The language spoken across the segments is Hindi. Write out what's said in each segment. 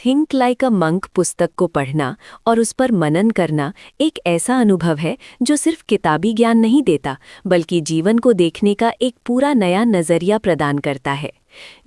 थिंक लाइक अ मंक पुस्तक को पढ़ना और उस पर मनन करना एक ऐसा अनुभव है जो सिर्फ किताबी ज्ञान नहीं देता बल्कि जीवन को देखने का एक पूरा नया नज़रिया प्रदान करता है।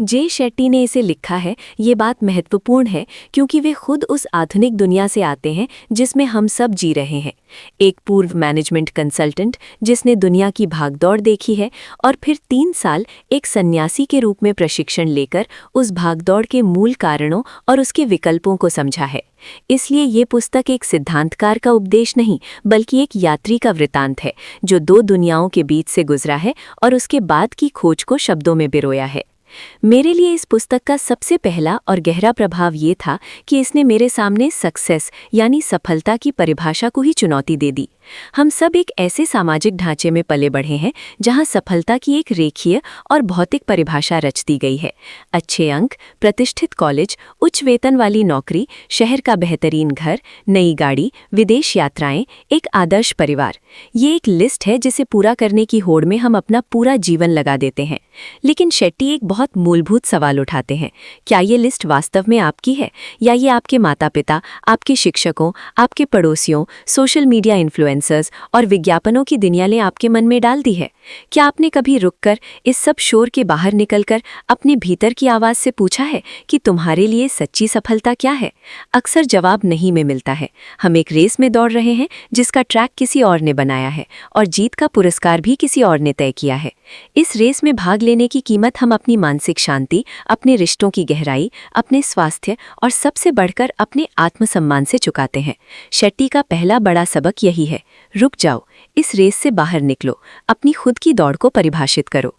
जे शेट्टी ने इसे लिखा है। ये बात महत्वपूर्ण है क्योंकि वे खुद उस आधुनिक दुनिया से आते हैं जिसमें हम सब जी रहे हैं। एक पूर्व मैनेजमेंट कंसल्टेंट जिसने दुनिया की भागदौड़ देखी है और फिर 3 साल एक सन्यासी के रूप में प्रशिक्षण लेकर उस भागदौड़ के मूल कारणों और उसके विकल्पों को समझा है। इसलिए ये पुस्तक एक सिद्धांतकार का उपदेश नहीं बल्कि एक यात्री का वृतांत है जो 2 दुनियाओं के बीच से गुजरा है और उसके बाद की खोज को शब्दों में पिरोया है। मेरे लिए इस पुस्तक का सबसे पहला और गहरा प्रभाव ये था कि इसने मेरे सामने सक्सेस यानी सफलता की परिभाषा को ही चुनौती दे दी। हम सब एक ऐसे सामाजिक ढांचे में पले बढ़े हैं जहां सफलता की एक रेखीय और भौतिक परिभाषा रच दी गई है। अच्छे अंक, प्रतिष्ठित कॉलेज, उच्च वेतन वाली नौकरी, शहर का बेहतरीन घर, नई गाड़ी, विदेश यात्राएं, एक आदर्श परिवार। ये एक लिस्ट है जिसे पूरा करने की होड़ में हम अपना पूरा जीवन लगा देते हैं। लेकिन शेट्टी एक बहुत मूलभूत सवाल उठाते हैं। क्या ये लिस्ट वास्तव में आपकी है या ये आपके माता पिता, आपके शिक्षकों, आपके पड़ोसियों, सोशल मीडिया इन्फ्लुएंसर्स और विज्ञापनों की दुनिया ने आपके मन में डाल दी है? क्या आपने कभी रुककर इस सब शोर के बाहर निकलकर अपने भीतर की आवाज़ से पूछा है कि तुम्हारे लिए सच्ची सफलता क्या है? अक्सर जवाब नहीं में मिलता है। हम एक रेस में दौड़ रहे हैं जिसका ट्रैक किसी और ने बनाया है और जीत का पुरस्कार भी किसी और ने तय किया है। इस रेस में भाग लेने की कीमत हम अपनी मानसिक शांति, अपने रिश्तों की गहराई, अपने स्वास्थ्य और सबसे बढ़कर अपने आत्मसम्मान से चुकाते हैं। शेट्टी का पहला बड़ा सबक यही है, रुक जाओ, इस रेस से बाहर निकलो, अपनी खुद की दौड़ को परिभाषित करो।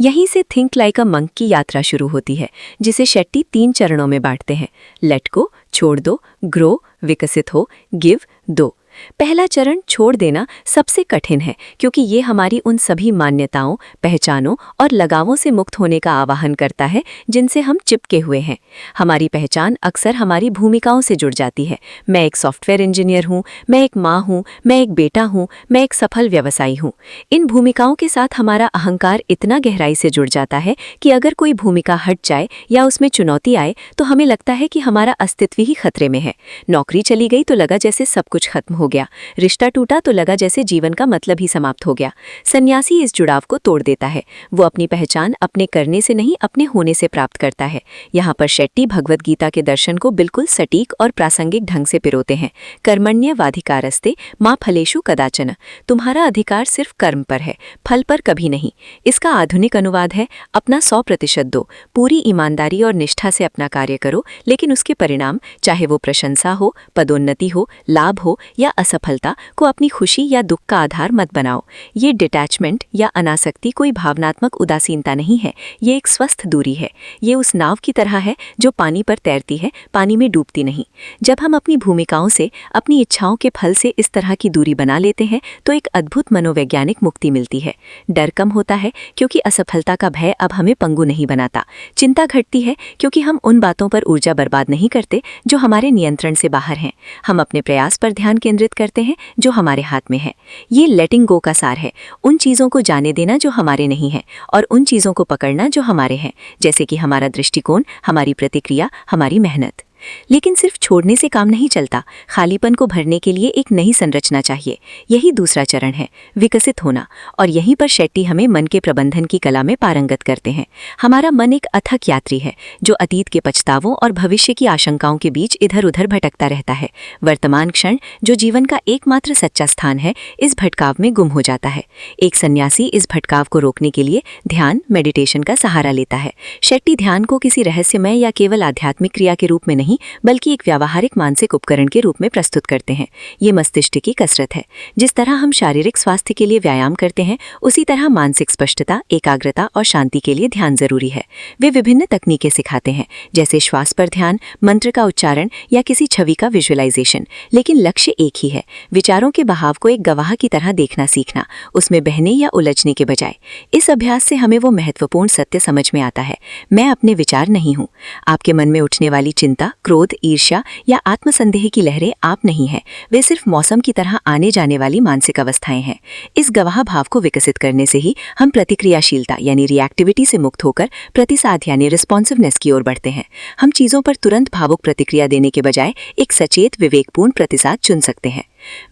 यहीं से थिंक लाइक अ मंक की यात्रा शुरू होती है जिसे शेट्टी 3 चरणों में बांटते हैं। लेट गो, छोड़ दो, ग्रो, विकसित हो, गिव, दो। पहला चरण छोड़ देना सबसे कठिन है क्योंकि ये हमारी उन सभी मान्यताओं, पहचानों और लगावों से मुक्त होने का आह्वान करता है जिनसे हम चिपके हुए हैं। हमारी पहचान अक्सर हमारी भूमिकाओं से जुड़ जाती है। मैं एक सॉफ्टवेयर इंजीनियर हूँ, मैं एक माँ हूँ, मैं एक बेटा हूँ, मैं एक सफल व्यवसायी हूँ। इन भूमिकाओं के साथ हमारा अहंकार इतना गहराई से जुड़ जाता है कि अगर कोई भूमिका हट जाए या उसमें चुनौती आए तो हमें लगता है कि हमारा अस्तित्व ही खतरे में है। नौकरी चली गई तो लगा जैसे सब कुछ खत्म हो गया, रिश्ता टूटा तो लगा जैसे जीवन का मतलब ही समाप्त हो गया। सन्यासी इस जुड़ाव को तोड़ देता है। वो अपनी पहचान अपने करने से नहीं, अपने होने से प्राप्त करता है। यहाँ पर शेट्टी भगवद गीता के दर्शन को बिल्कुल सटीक और प्रासंगिक ढंग से पिरोते हैं। कर्मण्येवाधिकारस्ते मा फलेषु कदाचन। तुम्हारा अधिकार सिर्फ कर्म पर है, फल पर कभी नहीं। इसका आधुनिक अनुवाद है, अपना 100% दो, पूरी ईमानदारी और निष्ठा से अपना कार्य करो, लेकिन उसके परिणाम, चाहे वो प्रशंसा हो, पदोन्नति हो, लाभ हो या असफलता, को अपनी खुशी या दुख का आधार मत बनाओ। ये डिटैचमेंट या अनासक्ति कोई भावनात्मक उदासीनता नहीं है, ये एक स्वस्थ दूरी है। ये उस नाव की तरह है जो पानी पर तैरती है, पानी में डूबती नहीं। जब हम अपनी भूमिकाओं से, अपनी इच्छाओं के फल से इस तरह की दूरी बना लेते हैं तो एक अद्भुत मनोवैज्ञानिक मुक्ति मिलती है। डर कम होता है क्योंकि असफलता का भय अब हमें पंगु नहीं बनाता। चिंता घटती है क्योंकि हम उन बातों पर ऊर्जा बर्बाद नहीं करते जो हमारे नियंत्रण से बाहर हैं। हम अपने प्रयास पर ध्यान केंद्रित करते हैं जो हमारे हाथ में है। ये लेटिंग गो का सार है, उन चीज़ों को जाने देना जो हमारे नहीं हैं और उन चीज़ों को पकड़ना जो हमारे हैं, जैसे कि हमारा दृष्टिकोण, हमारी प्रतिक्रिया, हमारी मेहनत। लेकिन सिर्फ छोड़ने से काम नहीं चलता। खालीपन को भरने के लिए एक नई संरचना चाहिए। यही दूसरा चरण है, विकसित होना। और यहीं पर शेट्टी हमें मन के प्रबंधन की कला में पारंगत करते हैं। हमारा मन एक अथक यात्री है जो अतीत के पछतावों और भविष्य की आशंकाओं के बीच इधर उधर भटकता रहता है। वर्तमान क्षण, जो जीवन का एकमात्र सच्चा स्थान है, इस भटकाव में गुम हो जाता है। एक सन्यासी इस भटकाव को रोकने के लिए ध्यान, मेडिटेशन का सहारा लेता है। शेट्टी ध्यान को किसी रहस्यमय या केवल आध्यात्मिक क्रिया के रूप में नहीं बल्कि एक व्यावहारिक मानसिक उपकरण के रूप में प्रस्तुत करते हैं। ये मस्तिष्क की कसरत है। जिस तरह हम शारीरिक स्वास्थ्य के लिए व्यायाम करते हैं, उसी तरह मानसिक स्पष्टता, एकाग्रता और शांति के लिए ध्यान जरूरी है। वे विभिन्न तकनीकें सिखाते हैं, जैसे श्वास पर ध्यान, मंत्र का उच्चारण या किसी छवि का विजुअलाइजेशन, लेकिन लक्ष्य एक ही है, विचारों के बहाव को एक गवाह की तरह देखना सीखना, उसमें बहने या उलझने के बजाय। इस अभ्यास से हमें वो महत्वपूर्ण सत्य समझ में आता है, मैं अपने विचार नहीं हूँ। आपके मन में उठने वाली चिंता क्रोध, ईर्ष्या या आत्मसंदेह की लहरें आप नहीं हैं, वे सिर्फ मौसम की तरह आने जाने वाली मानसिक अवस्थाएं हैं। इस गवाह भाव को विकसित करने से ही हम प्रतिक्रियाशीलता यानी रिएक्टिविटी से मुक्त होकर प्रतिसाद यानी रिस्पॉन्सिवनेस की ओर बढ़ते हैं। हम चीजों पर तुरंत भावुक प्रतिक्रिया देने के बजाय एक सचेत, विवेकपूर्ण प्रतिसाद चुन सकते हैं।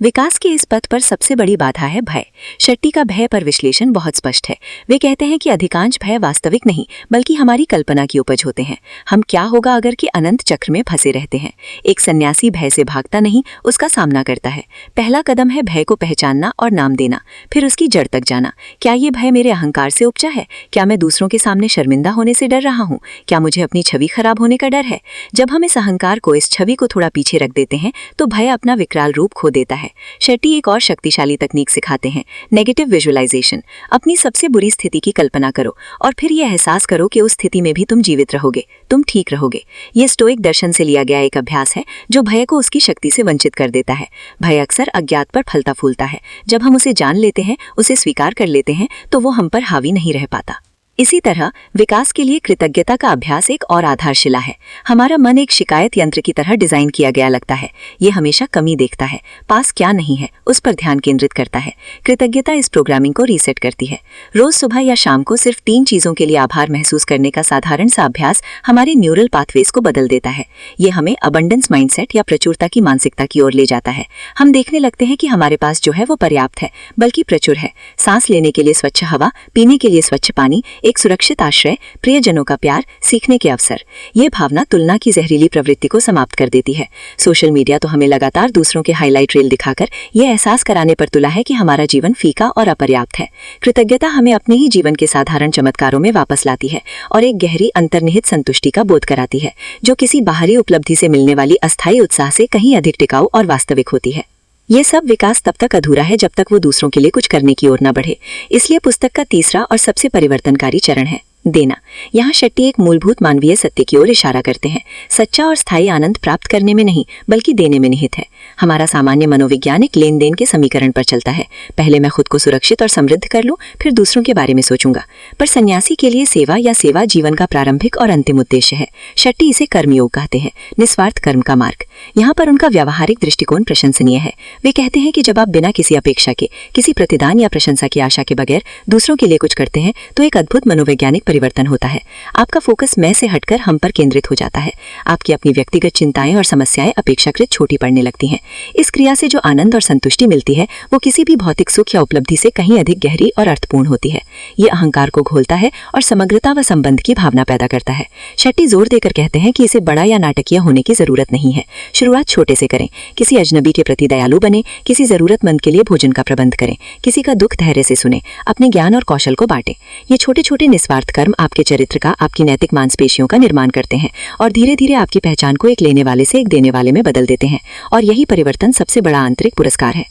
विकास के इस पथ पर सबसे बड़ी बाधा है भय। शेट्टी का भय पर विश्लेषण बहुत स्पष्ट है। वे कहते हैं कि अधिकांश भय वास्तविक नहीं बल्कि हमारी कल्पना की उपज होते हैं। हम क्या होगा अगर के अनंत चक्र में फंसे रहते हैं। एक सन्यासी भय से भागता नहीं, उसका सामना करता है। पहला कदम है भय को पहचानना और नाम देना, फिर उसकी जड़ तक जाना। क्या ये भय मेरे अहंकार से उपजा है? क्या मैं दूसरों के सामने शर्मिंदा होने से डर रहा हूँ? क्या मुझे अपनी छवि खराब होने का डर है? जब हम इस अहंकार को, इस छवि को थोड़ा पीछे रख देते हैं तो भय अपना विकराल रूप खो देता है। शेट्टी एक और शक्तिशाली तकनीक सिखाते हैं, नेगेटिव विजुअलाइजेशन। अपनी सबसे बुरी स्थिति की कल्पना करो और फिर यह एहसास करो कि उस स्थिति में भी तुम जीवित रहोगे, तुम ठीक रहोगे। यह स्टोइक दर्शन से लिया गया एक अभ्यास है जो भय को उसकी शक्ति से वंचित कर देता है। भय अक्सर अज्ञात पर फलता फूलता है। जब हम उसे जान लेते हैं, उसे स्वीकार कर लेते हैं, तो वो हम पर हावी नहीं रह पाता। इसी तरह विकास के लिए कृतज्ञता का अभ्यास एक और आधारशिला है। हमारा मन एक शिकायत यंत्र की तरह डिजाइन किया गया लगता है। ये हमेशा कमी देखता है, पास क्या नहीं है उस पर ध्यान केंद्रित करता है। कृतज्ञता इस प्रोग्रामिंग को रीसेट करती है। रोज सुबह या शाम को सिर्फ 3 चीजों के लिए आभार महसूस करने का साधारण सा अभ्यास हमारे न्यूरल पाथवेज को बदल देता है। ये हमें अबंडेंस माइंडसेट या प्रचुरता की मानसिकता की ओर ले जाता है। हम देखने लगते हैं कि हमारे पास जो है वो पर्याप्त है, बल्कि प्रचुर है। सांस लेने के लिए स्वच्छ हवा, पीने के लिए स्वच्छ पानी, एक सुरक्षित आश्रय, प्रियजनों का प्यार, सीखने के अवसर। ये भावना तुलना की जहरीली प्रवृत्ति को समाप्त कर देती है। सोशल मीडिया तो हमें लगातार दूसरों के हाईलाइट रील दिखाकर यह एहसास कराने पर तुला है कि हमारा जीवन फीका और अपर्याप्त है। कृतज्ञता हमें अपने ही जीवन के साधारण चमत्कारों में वापस लाती है और एक गहरी अंतर्निहित संतुष्टि का बोध कराती है, जो किसी बाहरी उपलब्धि से मिलने वाली अस्थायी उत्साह से कहीं अधिक टिकाऊ और वास्तविक होती है। ये सब विकास तब तक अधूरा है जब तक वो दूसरों के लिए कुछ करने की ओर न बढ़े। इसलिए पुस्तक का तीसरा और सबसे परिवर्तनकारी चरण है देना। यहाँ शेट्टी एक मूलभूत मानवीय सत्य की ओर इशारा करते हैं। सच्चा और स्थायी आनंद प्राप्त करने में नहीं बल्कि देने में निहित है। हमारा सामान्य मनोवैज्ञानिक लेन देन के समीकरण पर चलता है। पहले मैं खुद को सुरक्षित और समृद्ध कर लूं, फिर दूसरों के बारे में सोचूंगा। पर सन्यासी के लिए सेवा या सेवा जीवन का प्रारंभिक और अंतिम उद्देश्य है। शेट्टी इसे कर्मयोग कहते हैं, निस्वार्थ कर्म का मार्ग। यहाँ पर उनका व्यावहारिक दृष्टिकोण प्रशंसनीय है। वे कहते हैं कि जब आप बिना किसी अपेक्षा के, किसी प्रतिदान या प्रशंसा की आशा के बगैर दूसरों के लिए कुछ करते हैं तो एक अद्भुत मनोवैज्ञानिक परिवर्तन होता है। आपका फोकस मैं से हटकर हम पर केंद्रित हो जाता है। आपकी अपनी व्यक्तिगत चिंताएं और समस्याएं अपेक्षाकृत छोटी पड़ने लगती हैं। इस क्रिया से जो आनंद और संतुष्टि मिलती है वो किसी भी भौतिक सुख या उपलब्धि से कहीं अधिक गहरी और अर्थपूर्ण होती है। ये अहंकार को घोलता है और समग्रता व संबंध की भावना पैदा करता है। शेट्टी जोर देकर कहते हैं कि इसे बड़ा या नाटकीय होने की जरूरत नहीं है। शुरुआत छोटे से करें। किसी अजनबी के प्रति दयालु बने, किसी जरूरतमंद के लिए भोजन का प्रबंध करें, किसी का दुख धैर्य से सुने, अपने ज्ञान और कौशल को बांटें। ये छोटे छोटे निस्वार्थ कर्म आपके चरित्र का, आपकी नैतिक मांसपेशियों का निर्माण करते हैं और धीरे धीरे आपकी पहचान को एक लेने वाले से एक देने वाले में बदल देते हैं। और यही परिवर्तन सबसे बड़ा आंतरिक पुरस्कार है।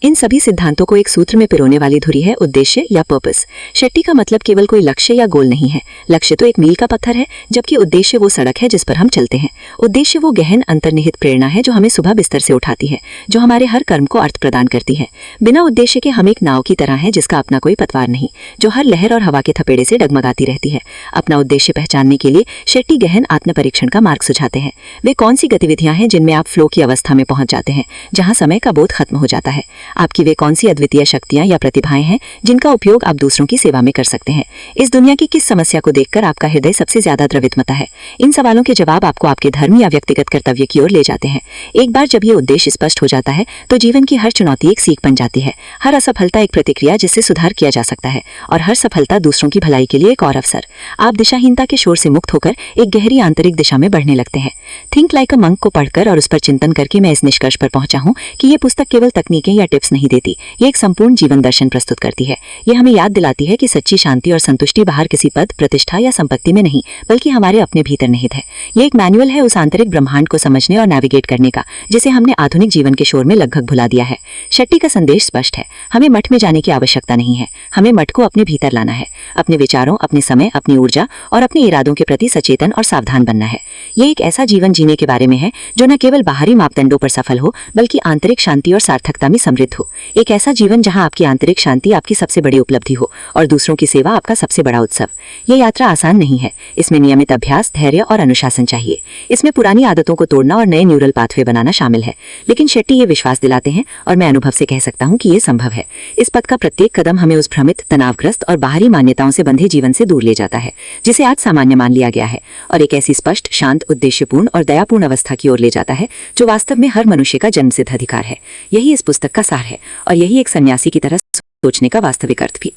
इन सभी सिद्धांतों को एक सूत्र में पिरोने वाली धुरी है उद्देश्य या पर्पस। शेट्टी का मतलब केवल कोई लक्ष्य या गोल नहीं है। लक्ष्य तो एक मील का पत्थर है, जबकि उद्देश्य वो सड़क है जिस पर हम चलते हैं। उद्देश्य वो गहन अंतर्निहित प्रेरणा है जो हमें सुबह बिस्तर से उठाती है, जो हमारे हर कर्म को अर्थ प्रदान करती है। बिना उद्देश्य के हम एक नाव की तरह हैं जिसका अपना कोई पतवार नहीं, जो हर लहर और हवा के थपेड़े से डगमगाती रहती है। अपना उद्देश्य पहचानने के लिए शेट्टी गहन आत्म परीक्षण का मार्ग सुझाते हैं। वे कौन सी गतिविधियां हैं जिनमें आप फ्लो की अवस्था में पहुंच जाते हैं, जहां समय का बोध खत्म हो जाता है। आपकी वे कौन सी अद्वितीय शक्तियां या प्रतिभाएं हैं जिनका उपयोग आप दूसरों की सेवा में कर सकते हैं। इस दुनिया की किस समस्या को देखकर आपका हृदय सबसे ज्यादा द्रवितमता है। इन सवालों के जवाब आपको आपके धर्म या व्यक्तिगत कर्तव्य की ओर ले जाते हैं। एक बार जब ये उद्देश्य स्पष्ट हो जाता है तो जीवन की हर चुनौती एक सीख बन जाती है, हर असफलता एक प्रतिक्रिया जिससे सुधार किया जा सकता है, और हर सफलता दूसरों की भलाई के लिए एक और अवसर। आप दिशाहीनता के शोर से मुक्त होकर एक गहरी आंतरिक दिशा में बढ़ने लगते हैं। थिंक लाइक अ मंक को पढ़कर और उस पर चिंतन करके मैं इस निष्कर्ष पर पहुंचा हूं कि ये पुस्तक केवल तकनीकें या टिप्स नहीं देती, ये एक संपूर्ण जीवन दर्शन प्रस्तुत करती है। ये हमें याद दिलाती है कि सच्ची शांति और संतुष्टि बाहर किसी पद, प्रतिष्ठा या संपत्ति में नहीं बल्कि हमारे अपने भीतर निहित है। ये एक मैनुअल है उस आंतरिक ब्रह्मांड को समझने और नेविगेट करने का जिसे हमने आधुनिक जीवन के शोर में लगभग भुला दिया है। शेट्टी का संदेश स्पष्ट है, हमें मठ में जाने की आवश्यकता नहीं है, हमें मठ को अपने भीतर लाना है। अपने विचारों, अपने समय, अपनी ऊर्जा और अपने इरादों के प्रति सचेतन और सावधान बनना है। ये एक ऐसा जीवन जीने के बारे में है जो न केवल बाहरी मापदंडों पर सफल हो बल्कि आंतरिक शांति और सार्थकता में समृद्ध समर्पित हो, एक ऐसा जीवन जहां आपकी आंतरिक शांति आपकी सबसे बड़ी उपलब्धि हो और दूसरों की सेवा आपका सबसे बड़ा उत्सव। ये यात्रा आसान नहीं है, इसमें नियमित अभ्यास, धैर्य और अनुशासन चाहिए। इसमें पुरानी आदतों को तोड़ना और नए न्यूरल पाथवे बनाना शामिल है। लेकिन शेट्टी ये विश्वास दिलाते हैं, और मैं अनुभव से कह सकता हूँ कि ये संभव है। इस पथ का प्रत्येक कदम हमें उस भ्रमित, तनावग्रस्त और बाहरी मान्यताओं से बंधे जीवन से दूर ले जाता है जिसे आज सामान्य मान लिया गया है, और एक ऐसी स्पष्ट, शांत, उद्देश्यपूर्ण और दयापूर्ण अवस्था की ओर ले जाता है जो वास्तव में हर मनुष्य का जन्मसिद्ध अधिकार है। यही इस पुस्तक का सार है, और यही एक सन्यासी की तरह सोचने का वास्तविक अर्थ भी।